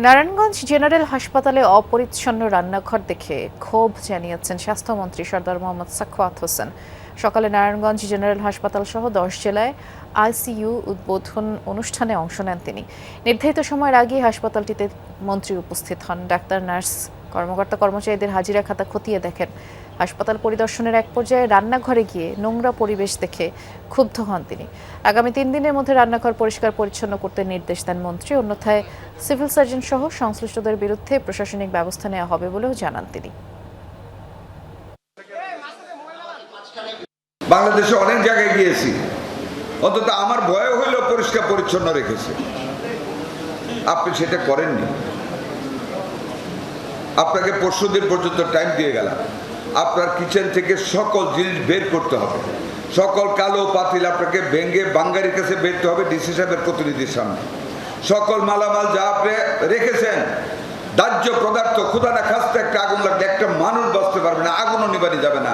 Narayanganj general হাসপাতালে অপরিচ্ছন্ন রান্নাঘর দেখে ক্ষোভ জানিয়েছেন স্বাস্থ্যমন্ত্রী সরদার মোহাম্মদ সাখাওয়াত হোসেন। সকালে নারায়ণগঞ্জ জেনারেল হাসপাতাল সহ 10 জেলায় আইসিইউ উদ্বোধন অনুষ্ঠানে অংশ নেন তিনি। নির্ধারিত সময়ের আগে হাসপাতালটিতে মন্ত্রী উপস্থিত হন। ডাক্তার, নার্স, কর্মকর্তা কর্মচারীদের হাজিরা খাতা খতিয়ে দেখেন। হাসপাতাল পরিদর্শনের এক পর্যায়ে রান্নাঘরে গিয়ে নোংরা পরিবেশ দেখে ক্ষুব্ধ হন তিনি। আগামী 3 দিনের মধ্যে রান্নাঘর পরিষ্কার পরিচ্ছন্ন করতে নির্দেশ দেন মন্ত্রী। অন্যথায় সিভিল সার্জন সহ সংশ্লিষ্টদের বিরুদ্ধে প্রশাসনিক ব্যবস্থা নেওয়া হবে বলেও জানান তিনি। বাংলাদেশে অনেক জায়গায় গিয়েছি, অন্তত আমার ভয় হইলেও পরিষ্কার পরিচ্ছন্ন রেখেছে। আপনি সেটা করেননি। আপনাকে পরশুদিন পর্যন্ত টাইম দিয়ে গেলাম। আপনার কিচেন থেকে সকল জিনিস বের করতে হবে, সকল কালো পাতিল আপনাকে ভেঙে বাঙ্গারির কাছে বেরতে হবে, ডিসি সাহেবের প্রতিনিধির সামনে। সকল মালামাল যা আপনি রেখেছেন, দাহ্য পদার্থ, ক্ষুধা না খাস্তে একটা আগুন লাগলে একটা মানুষ বাঁচতে পারবে না, আগুনও নিবানি যাবে না।